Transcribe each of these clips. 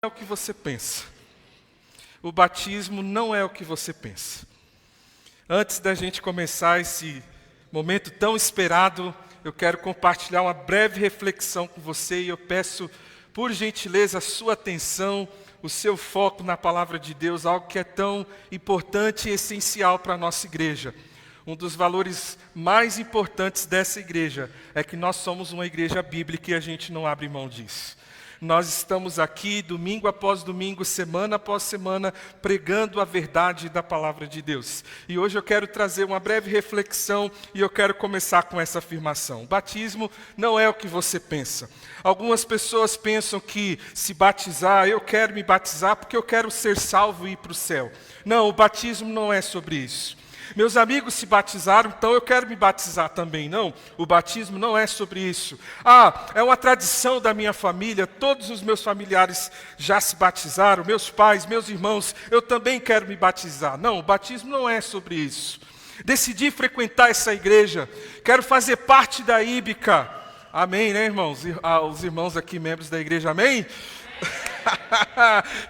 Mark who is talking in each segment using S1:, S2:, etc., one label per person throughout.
S1: É o que você pensa. O batismo não é o que você pensa. Antes da gente começar esse momento tão esperado, eu quero compartilhar uma breve reflexão com você e eu peço, por gentileza, a sua atenção, o seu foco na palavra de Deus, algo que é tão importante e essencial para a nossa igreja. Um dos valores mais importantes dessa igreja é que nós somos uma igreja bíblica e a gente não abre mão disso. Nós estamos aqui, domingo após domingo, semana após semana, pregando a verdade da palavra de Deus. E hoje eu quero trazer uma breve reflexão e eu quero começar com essa afirmação. O batismo não é o que você pensa. Algumas pessoas pensam que se batizar, eu quero me batizar porque eu quero ser salvo e ir para o céu. Não, o batismo não é sobre isso. Meus amigos se batizaram, então eu quero me batizar também. Não, o batismo não é sobre isso. É uma tradição da minha família, todos os meus familiares já se batizaram, meus pais, meus irmãos, eu também quero me batizar. Não, o batismo não é sobre isso. Decidi frequentar essa igreja, quero fazer parte da Íbica. Amém, né, irmãos? Os irmãos aqui, membros da igreja, amém?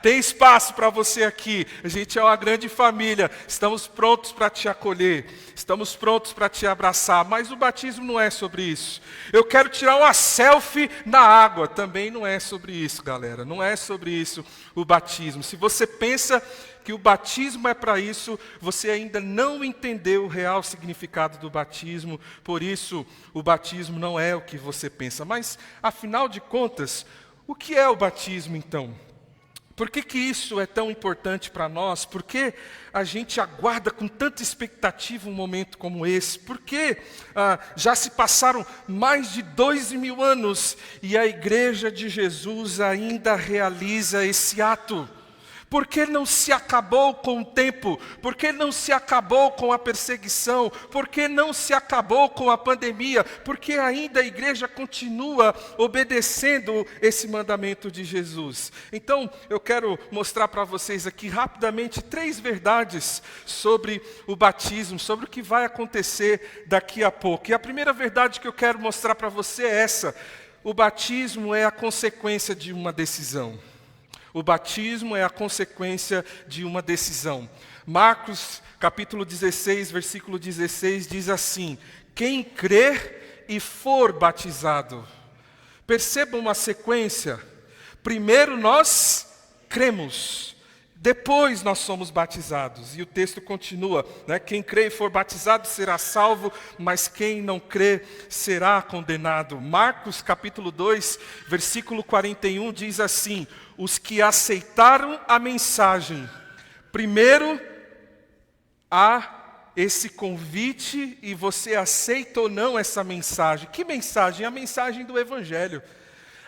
S1: Tem espaço para você aqui. A gente é uma grande família. Estamos prontos para te acolher. Estamos prontos para te abraçar. Mas o batismo não é sobre isso. Eu quero tirar uma selfie na água. Também não é sobre isso, galera. Não é sobre isso o batismo. Se você pensa que o batismo é para isso, você ainda não entendeu o real significado do batismo. Por isso, o batismo não é o que você pensa. Mas, afinal de contas, o que é o batismo, então? Por que isso é tão importante para nós? Por que a gente aguarda com tanta expectativa um momento como esse? Por que já se passaram mais de 2.000 anos e a Igreja de Jesus ainda realiza esse ato? Por que não se acabou com o tempo? Por que não se acabou com a perseguição? Por que não se acabou com a pandemia? Porque ainda a igreja continua obedecendo esse mandamento de Jesus. Então, eu quero mostrar para vocês aqui rapidamente 3 verdades sobre o batismo, sobre o que vai acontecer daqui a pouco. E a primeira verdade que eu quero mostrar para você é essa: o batismo é a consequência de uma decisão. O batismo é a consequência de uma decisão. Marcos, capítulo 16, versículo 16, diz assim: quem crer e for batizado. Percebam uma sequência. Primeiro nós cremos, depois nós somos batizados. E o texto continua, né? Quem crê e for batizado será salvo, mas quem não crê será condenado. Marcos capítulo 2, versículo 41 diz assim: os que aceitaram a mensagem, primeiro há esse convite e você aceita ou não essa mensagem. Que mensagem? A mensagem do Evangelho.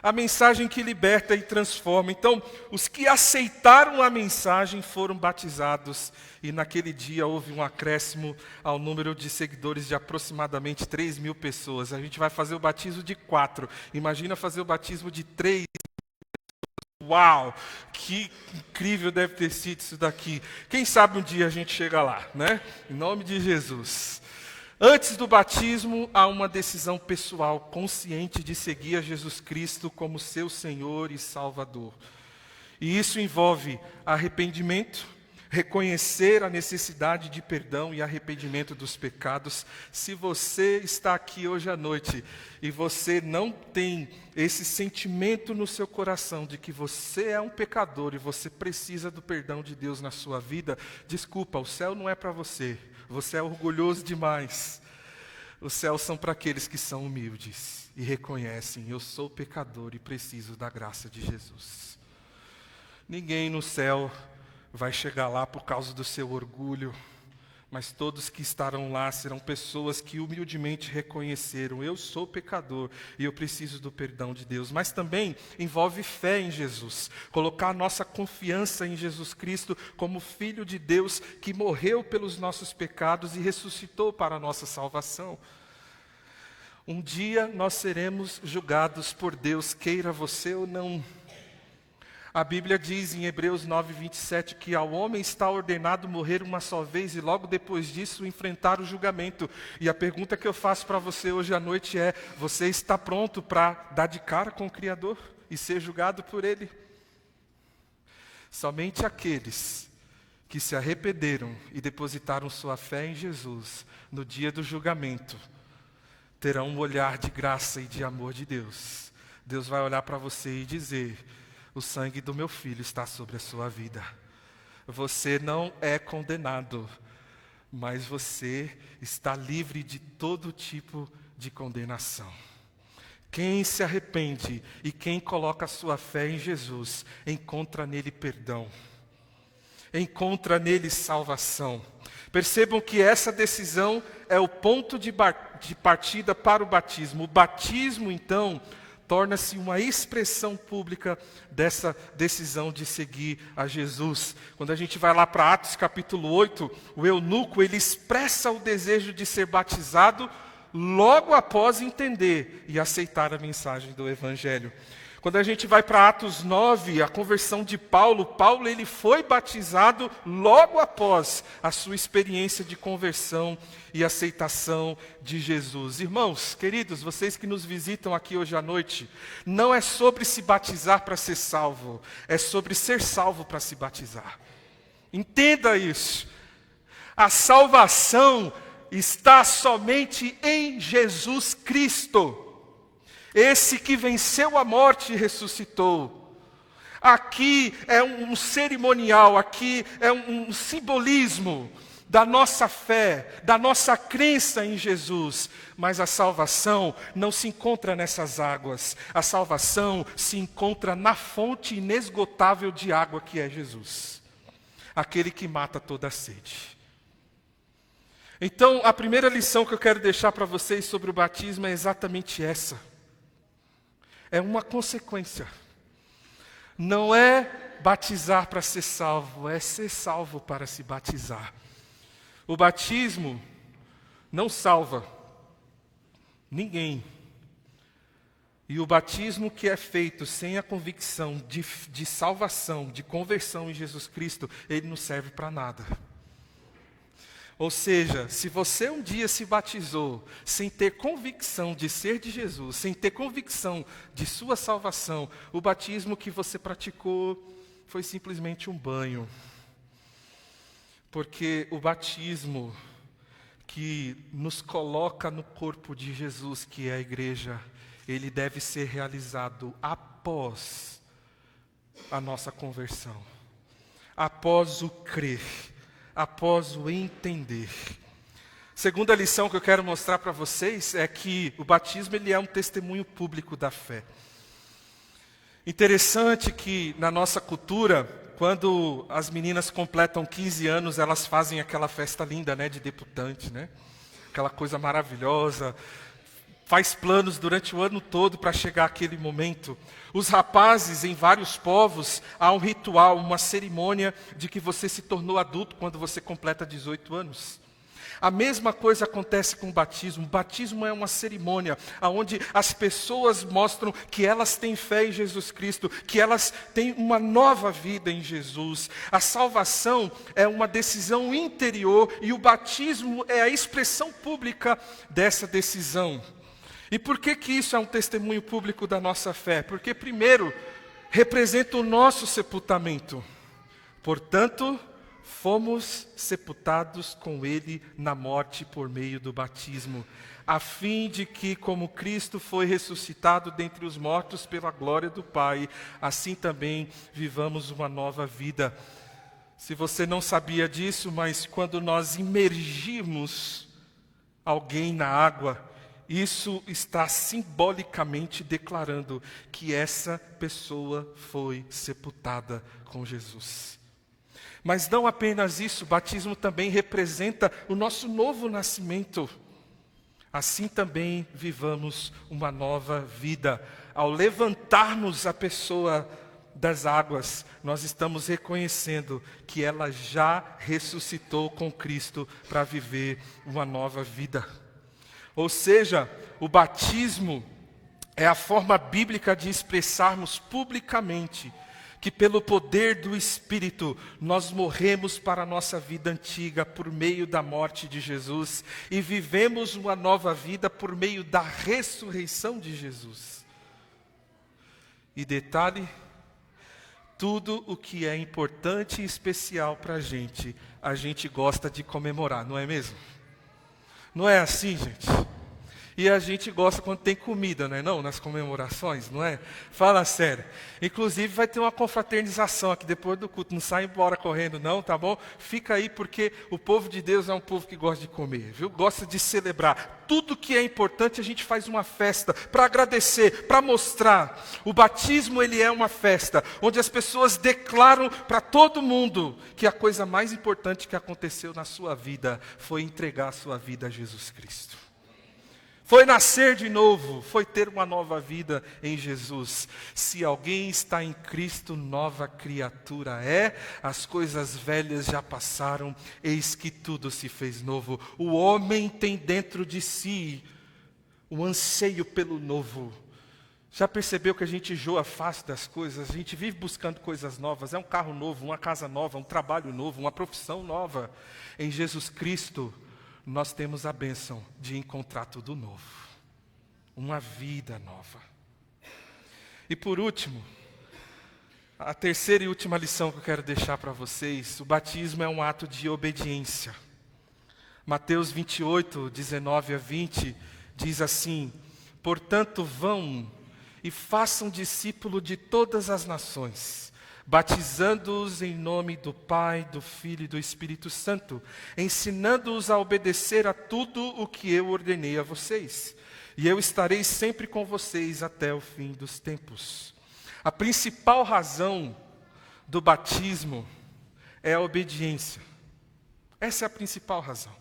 S1: A mensagem que liberta e transforma. Então, os que aceitaram a mensagem foram batizados. E naquele dia houve um acréscimo ao número de seguidores de aproximadamente 3.000 pessoas. A gente vai fazer o batismo de 4. Imagina fazer o batismo de 3. Uau, que incrível deve ter sido isso daqui. Quem sabe um dia a gente chega lá, né? Em nome de Jesus. Antes do batismo, há uma decisão pessoal, consciente de seguir a Jesus Cristo como seu Senhor e Salvador. E isso envolve arrependimento, reconhecer a necessidade de perdão e arrependimento dos pecados. Se você está aqui hoje à noite e você não tem esse sentimento no seu coração de que você é um pecador e você precisa do perdão de Deus na sua vida, desculpa, o céu não é para você. Você é orgulhoso demais. Os céus são para aqueles que são humildes e reconhecem: eu sou pecador e preciso da graça de Jesus. Ninguém no céu vai chegar lá por causa do seu orgulho, mas todos que estarão lá serão pessoas que humildemente reconheceram: eu sou pecador e eu preciso do perdão de Deus. Mas também envolve fé em Jesus, colocar a nossa confiança em Jesus Cristo como Filho de Deus que morreu pelos nossos pecados e ressuscitou para a nossa salvação. Um dia nós seremos julgados por Deus, queira você ou não. A Bíblia diz em Hebreus 9, 27 que ao homem está ordenado morrer uma só vez e logo depois disso enfrentar o julgamento. E a pergunta que eu faço para você hoje à noite é: você está pronto para dar de cara com o Criador e ser julgado por Ele? Somente aqueles que se arrependeram e depositaram sua fé em Jesus no dia do julgamento terão um olhar de graça e de amor de Deus. Deus vai olhar para você e dizer: o sangue do meu filho está sobre a sua vida. Você não é condenado, mas você está livre de todo tipo de condenação. Quem se arrepende e quem coloca a sua fé em Jesus, encontra nele perdão, encontra nele salvação. Percebam que essa decisão é o ponto de partida para o batismo. O batismo, então, torna-se uma expressão pública dessa decisão de seguir a Jesus. Quando a gente vai lá para Atos capítulo 8, o eunuco, ele expressa o desejo de ser batizado logo após entender e aceitar a mensagem do Evangelho. Quando a gente vai para Atos 9, a conversão de Paulo, ele foi batizado logo após a sua experiência de conversão e aceitação de Jesus. Irmãos, queridos, vocês que nos visitam aqui hoje à noite, não é sobre se batizar para ser salvo, é sobre ser salvo para se batizar. Entenda isso. A salvação está somente em Jesus Cristo. Esse que venceu a morte e ressuscitou. Aqui é um cerimonial, aqui é um simbolismo da nossa fé, da nossa crença em Jesus. Mas a salvação não se encontra nessas águas. A salvação se encontra na fonte inesgotável de água que é Jesus. Aquele que mata toda a sede. Então, a primeira lição que eu quero deixar para vocês sobre o batismo é exatamente essa. É uma consequência. Não é batizar para ser salvo, é ser salvo para se batizar. O batismo não salva ninguém. E o batismo que é feito sem a convicção de salvação, de conversão em Jesus Cristo, ele não serve para nada. Ou seja, se você um dia se batizou sem ter convicção de ser de Jesus, sem ter convicção de sua salvação, o batismo que você praticou foi simplesmente um banho. Porque o batismo que nos coloca no corpo de Jesus, que é a igreja, ele deve ser realizado após a nossa conversão, após o crer, após o entender. Segunda lição que eu quero mostrar para vocês é que o batismo ele é um testemunho público da fé. Interessante que na nossa cultura, quando as meninas completam 15 anos, elas fazem aquela festa linda, né, de debutante, né? Aquela coisa maravilhosa. Faz planos durante o ano todo para chegar aquele momento. Os rapazes, em vários povos, há um ritual, uma cerimônia de que você se tornou adulto quando você completa 18 anos. A mesma coisa acontece com o batismo. O batismo é uma cerimônia onde as pessoas mostram que elas têm fé em Jesus Cristo, que elas têm uma nova vida em Jesus. A salvação é uma decisão interior e o batismo é a expressão pública dessa decisão. E por que isso é um testemunho público da nossa fé? Porque, primeiro, representa o nosso sepultamento. Portanto, fomos sepultados com Ele na morte por meio do batismo, a fim de que, como Cristo foi ressuscitado dentre os mortos pela glória do Pai, assim também vivamos uma nova vida. Se você não sabia disso, mas quando nós imergimos alguém na água, isso está simbolicamente declarando que essa pessoa foi sepultada com Jesus. Mas não apenas isso, o batismo também representa o nosso novo nascimento. Assim também vivamos uma nova vida. Ao levantarmos a pessoa das águas, nós estamos reconhecendo que ela já ressuscitou com Cristo para viver uma nova vida. Ou seja, o batismo é a forma bíblica de expressarmos publicamente que pelo poder do Espírito nós morremos para a nossa vida antiga por meio da morte de Jesus e vivemos uma nova vida por meio da ressurreição de Jesus. E detalhe, tudo o que é importante e especial para a gente gosta de comemorar, não é mesmo? Não é assim, gente? E a gente gosta quando tem comida, não é não? Nas comemorações, não é? Fala sério. Inclusive vai ter uma confraternização aqui depois do culto. Não sai embora correndo não, tá bom? Fica aí porque o povo de Deus é um povo que gosta de comer, viu? Gosta de celebrar. Tudo que é importante a gente faz uma festa para agradecer, para mostrar. O batismo ele é uma festa, onde as pessoas declaram para todo mundo que a coisa mais importante que aconteceu na sua vida foi entregar a sua vida a Jesus Cristo. Foi nascer de novo, foi ter uma nova vida em Jesus. Se alguém está em Cristo, nova criatura é. As coisas velhas já passaram, eis que tudo se fez novo. O homem tem dentro de si o anseio pelo novo. Já percebeu que a gente enjoa fácil das coisas? A gente vive buscando coisas novas. É um carro novo, uma casa nova, um trabalho novo, uma profissão nova. Em Jesus Cristo, nós temos a bênção de encontrar tudo novo, uma vida nova. E por último, a terceira e última lição que eu quero deixar para vocês, o batismo é um ato de obediência. Mateus 28, 19 a 20, diz assim: portanto vão e façam discípulo de todas as nações, batizando-os em nome do Pai, do Filho e do Espírito Santo, ensinando-os a obedecer a tudo o que eu ordenei a vocês. E eu estarei sempre com vocês até o fim dos tempos. A principal razão do batismo é a obediência. Essa é a principal razão.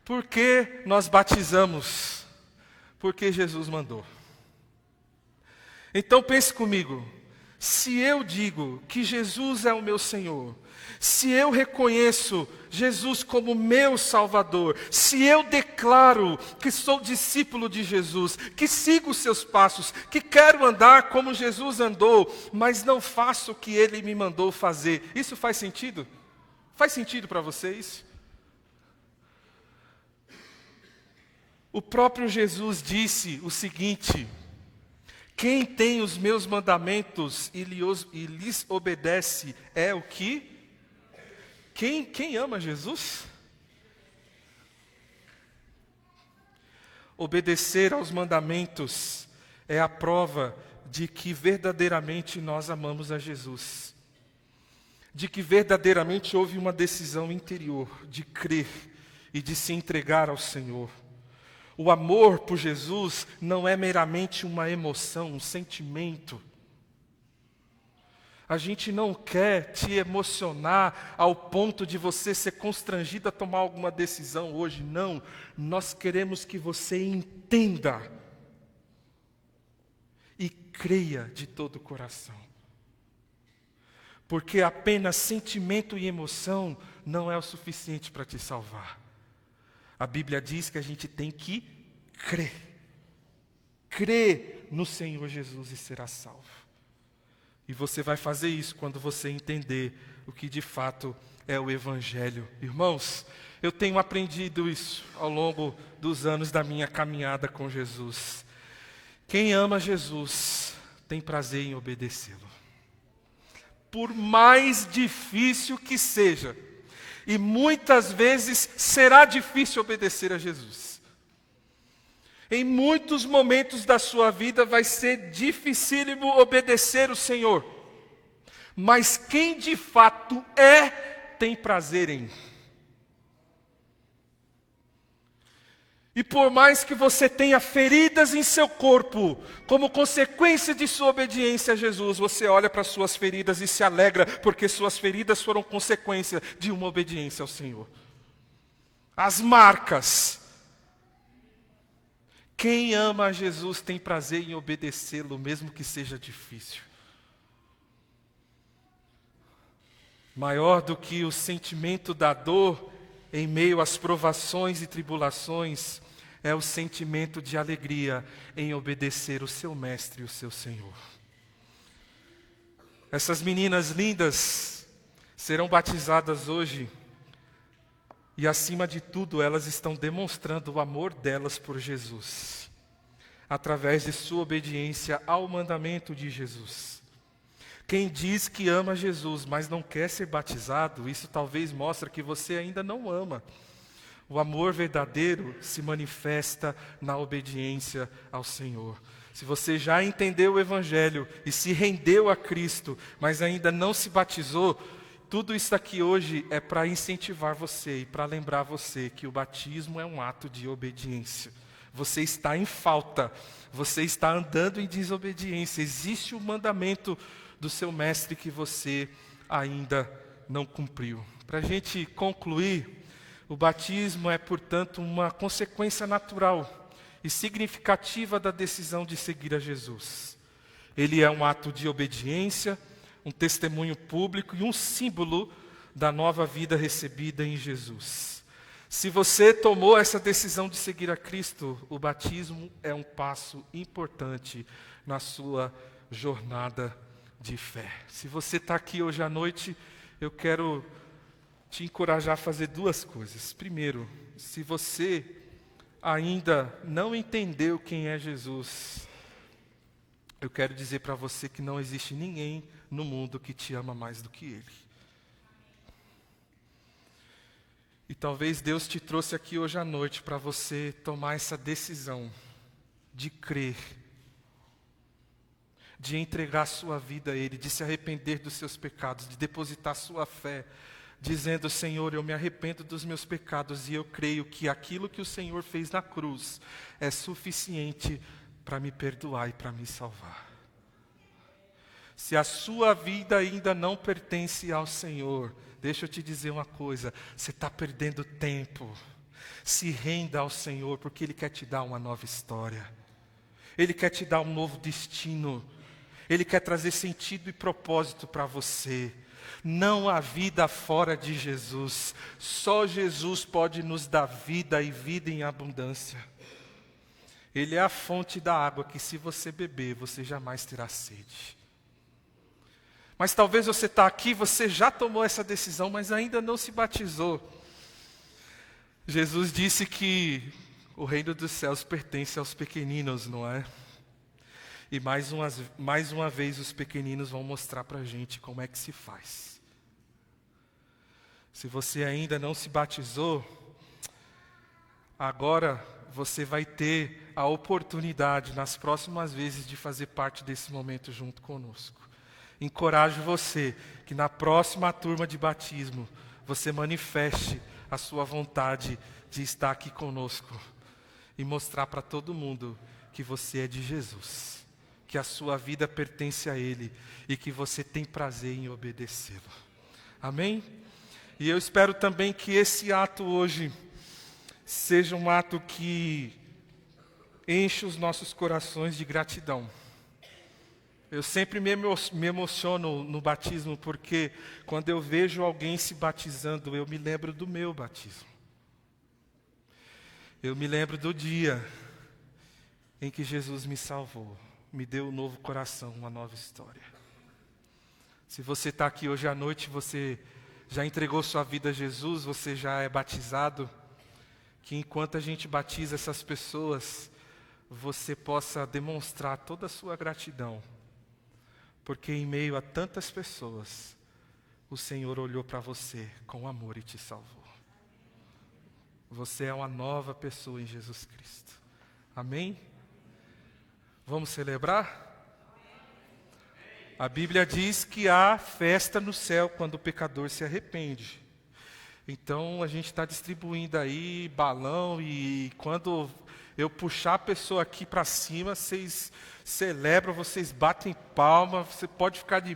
S1: Por que nós batizamos? Porque Jesus mandou. Então pense comigo. Se eu digo que Jesus é o meu Senhor, se eu reconheço Jesus como meu Salvador, se eu declaro que sou discípulo de Jesus, que sigo os seus passos, que quero andar como Jesus andou, mas não faço o que Ele me mandou fazer, isso faz sentido? Faz sentido para vocês? O próprio Jesus disse o seguinte: quem tem os meus mandamentos e lhes obedece é o que? Quem ama Jesus? Obedecer aos mandamentos é a prova de que verdadeiramente nós amamos a Jesus. De que verdadeiramente houve uma decisão interior de crer e de se entregar ao Senhor. O amor por Jesus não é meramente uma emoção, um sentimento. A gente não quer te emocionar ao ponto de você ser constrangido a tomar alguma decisão hoje. Não, nós queremos que você entenda e creia de todo o coração. Porque apenas sentimento e emoção não é o suficiente para te salvar. A Bíblia diz que a gente tem que crer. Crer no Senhor Jesus e será salvo. E você vai fazer isso quando você entender o que de fato é o Evangelho. Irmãos, eu tenho aprendido isso ao longo dos anos da minha caminhada com Jesus. Quem ama Jesus tem prazer em obedecê-lo. Por mais difícil que seja, e muitas vezes será difícil obedecer a Jesus. Em muitos momentos da sua vida vai ser dificílimo obedecer o Senhor. Mas quem de fato tem prazer em. E por mais que você tenha feridas em seu corpo, como consequência de sua obediência a Jesus, você olha para suas feridas e se alegra, porque suas feridas foram consequência de uma obediência ao Senhor. As marcas. Quem ama a Jesus tem prazer em obedecê-lo, mesmo que seja difícil. Maior do que o sentimento da dor em meio às provações e tribulações, é o sentimento de alegria em obedecer o seu Mestre e o seu Senhor. Essas meninas lindas serão batizadas hoje, e acima de tudo elas estão demonstrando o amor delas por Jesus, através de sua obediência ao mandamento de Jesus. Quem diz que ama Jesus, mas não quer ser batizado, isso talvez mostre que você ainda não ama. O amor verdadeiro se manifesta na obediência ao Senhor. Se você já entendeu o Evangelho e se rendeu a Cristo, mas ainda não se batizou, tudo isso aqui hoje é para incentivar você e para lembrar você que o batismo é um ato de obediência. Você está em falta, você está andando em desobediência. Existe um mandamento do seu mestre que você ainda não cumpriu. Para a gente concluir, o batismo é, portanto, uma consequência natural e significativa da decisão de seguir a Jesus. Ele é um ato de obediência, um testemunho público e um símbolo da nova vida recebida em Jesus. Se você tomou essa decisão de seguir a Cristo, o batismo é um passo importante na sua jornada de fé. Se você está aqui hoje à noite, eu quero te encorajar a fazer duas coisas. Primeiro, se você ainda não entendeu quem é Jesus, eu quero dizer para você que não existe ninguém no mundo que te ama mais do que Ele. E talvez Deus te trouxe aqui hoje à noite para você tomar essa decisão de crer, de entregar sua vida a Ele, de se arrepender dos seus pecados, de depositar sua fé, dizendo: Senhor, eu me arrependo dos meus pecados e eu creio que aquilo que o Senhor fez na cruz é suficiente para me perdoar e para me salvar. Se a sua vida ainda não pertence ao Senhor, deixa eu te dizer uma coisa, você está perdendo tempo. Se renda ao Senhor, porque Ele quer te dar uma nova história. Ele quer te dar um novo destino. Ele quer trazer sentido e propósito para você. Não há vida fora de Jesus. Só Jesus pode nos dar vida e vida em abundância. Ele é a fonte da água que, se você beber, você jamais terá sede. Mas talvez você está aqui, você já tomou essa decisão, mas ainda não se batizou. Jesus disse que o reino dos céus pertence aos pequeninos, não é? E mais uma vez os pequeninos vão mostrar para a gente como é que se faz. Se você ainda não se batizou, agora você vai ter a oportunidade nas próximas vezes de fazer parte desse momento junto conosco. Encorajo você que na próxima turma de batismo você manifeste a sua vontade de estar aqui conosco e mostrar para todo mundo que você é de Jesus, que a sua vida pertence a Ele e que você tem prazer em obedecê-lo. Amém? E eu espero também que esse ato hoje seja um ato que enche os nossos corações de gratidão. Eu sempre me emociono no batismo, porque quando eu vejo alguém se batizando, eu me lembro do meu batismo. Eu me lembro do dia em que Jesus me salvou, me deu um novo coração, uma nova história. Se você está aqui hoje à noite, você já entregou sua vida a Jesus, você já é batizado, que enquanto a gente batiza essas pessoas, você possa demonstrar toda a sua gratidão. Porque em meio a tantas pessoas, o Senhor olhou para você com amor e te salvou. Você é uma nova pessoa em Jesus Cristo. Amém? Vamos celebrar? A Bíblia diz que há festa no céu quando o pecador se arrepende. Então a gente está distribuindo aí balão e quando eu puxar a pessoa aqui para cima, vocês celebram, vocês batem palma, você pode ficar de